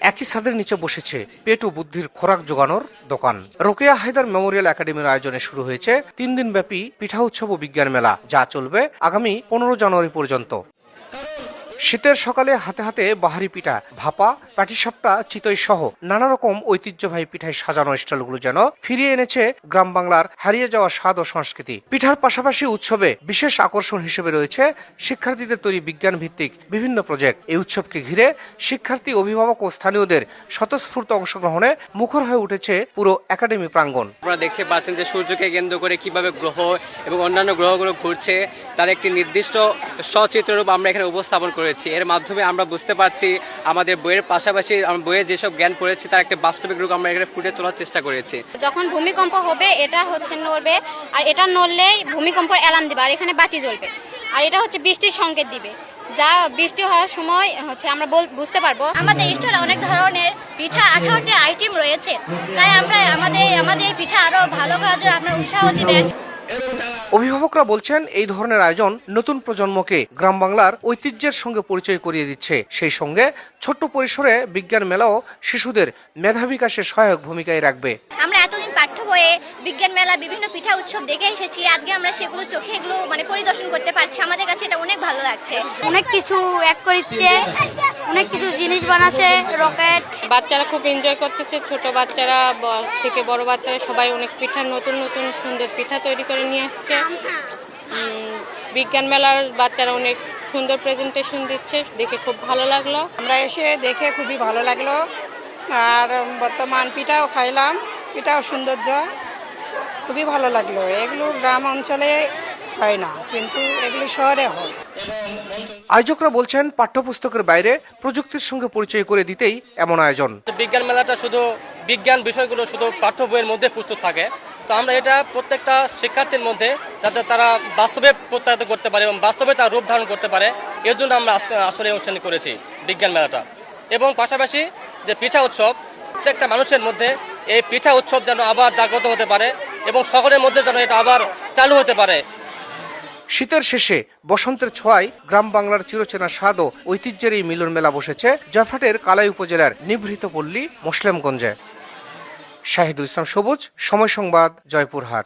একই ছাদের নিচে বসেছে পেট ও বুদ্ধির খোরাক জোগানোর দোকান। রোকেয়া হায়দার মেমোরিয়াল একাডেমির আয়োজনে শুরু হয়েছে 3 দিনব্যাপী পিঠা উৎসব ও বিজ্ঞান মেলা, যা চলবে আগামী 15 জানুয়ারি পর্যন্ত। শীতের সকালে হাতে হাতে বাহারি পিঠা, ভাপা, পাটিসাপটা, চিতই সহ নানা রকম ঐতিহ্যবাহী পিঠায় সাজানো স্টলগুলো যেন ফিরিয়ে এনেছে গ্রাম বাংলার হারিয়ে যাওয়া স্বাদ ও সংস্কৃতি। পিঠার পাশাপাশি উৎসবে বিশেষ আকর্ষণ হিসেবে রয়েছে শিক্ষার্থীদের তৈরি বিজ্ঞান ভিত্তিক বিভিন্ন প্রজেক্ট। এই উৎসবকে ঘিরে শিক্ষার্থী, অভিভাবক ও স্থানীয়দের স্বতঃস্ফূর্ত অংশগ্রহণে মুখর হয়ে উঠেছে পুরো একাডেমি প্রাঙ্গণ। আপনারা দেখতে পাচ্ছেন যে সূর্যকে কেন্দ্র করে কিভাবে গ্রহ এবং অন্যান্য গ্রহগুলো ঘুরছে, তার একটি নির্দিষ্ট সচিত্ররূপ আমরা এখানে উপস্থাপন করেছি। এর মাধ্যমে আমরা বুঝতে পারছি আমাদের বইয়ের পাশাপাশি বইয়ে যেসব জ্ঞান পড়েছি তার একটা বাস্তবিক রূপ আমরা এখানে ফুটে তোলার চেষ্টা করেছি। যখন ভূমিকম্প হবে এটা নড়বে, আর এটা নড়লেই ভূমিকম্পের অ্যালার্ম দিবে, আর এখানে বাতি জ্বলবে, আর এটা বৃষ্টির সংকেত দিবে, যা বৃষ্টি হওয়ার সময় আমরা বুঝতে পারবো। আমাদের স্টলে অনেক ধরনের পিঠা 18টি আইটেম রয়েছে, তাই আমরা আমাদের এই পিঠা আরো ভালো করার জন্য আপনারা উৎসাহ দিবেন। অভিভাবকরা বলছেন, এই ধরনের আয়োজন নতুন প্রজন্মকে গ্রাম বাংলার ঐতিহ্যের সঙ্গে পরিচয় করিয়ে দিচ্ছে। সেই সঙ্গে ছোট্ট পরিসরে বিজ্ঞান মেলাও শিশুদের মেধা বিকাশে সহায়ক ভূমিকায় রাখবে। আমরা এতদিন পাঠ্য বইয়ে বিজ্ঞান মেলা, বিভিন্ন পিঠা উৎসব দেখে এসেছি, আজকে আমরা সেগুলো চোখে এগুলো পরিদর্শন করতে পারছি। আমাদের কাছে এটা অনেক ভালো লাগছে। অনেক কিছু এক করেছে, অনেক কিছু জিনিস বানাচ্ছে, রকেট। বাচ্চারা খুব এনজয় করতেছে, ছোট বাচ্চারা থেকে বড় বাচ্চারা সবাই অনেক পিঠা, নতুন নতুন সুন্দর পিঠা তৈরি করে নিয়ে আসছে। বিজ্ঞান মেলার বাচ্চারা অনেক সুন্দর প্রেজেন্টেশন দিচ্ছে, দেখে খুব ভালো লাগলো। আমরা এসে দেখে খুবই ভালো লাগলো, আর বর্তমান পিঠাও খাইলাম, পিঠাও সৌন্দর্য, খুবই ভালো লাগলো। এগুলো গ্রাম অঞ্চলে হয় না, কিন্তু এগুলো শহরে হয়। আয়োজকরা বলছেন, পাঠ্যপুস্তকের বাইরে প্রযুক্তির সঙ্গে পরিচয় করে দিতেই এমন আয়োজন। বিজ্ঞান মেলাটা শুধু বিজ্ঞান বিষয়গুলো শুধু পাঠ্য বইয়ের মধ্যে প্রস্তুত থাকে, তো আমরা এটা প্রত্যেকটা শিক্ষার্থীর মধ্যে যাতে তারা বাস্তবে প্রত্যায়িত করতে পারে এবং বাস্তবে তার রূপ ধারণ করতে পারে, এর জন্য আমরা আসলে অনুষ্ঠান করেছি বিজ্ঞান মেলাটা। এবং পাশাপাশি যে পিঠা উৎসব, প্রত্যেকটা মানুষের মধ্যে এই পিঠা উৎসব যেন আবার জাগ্রত হতে পারে এবং সকলের মধ্যে যেন এটা আবার চালু হতে পারে। শীতের শেষে বসন্তের ছোঁয়ায় গ্রাম বাংলার চিরচেনা স্বাদ ও ঐতিহ্যের এই মিলন মেলা বসেছে জয়পুরহাটের কালাই উপজেলার নিভৃত পল্লী মোসলেমগঞ্জে। শাহিদুল ইসলাম সবুজ, সময় সংবাদ, জয়পুরহাট।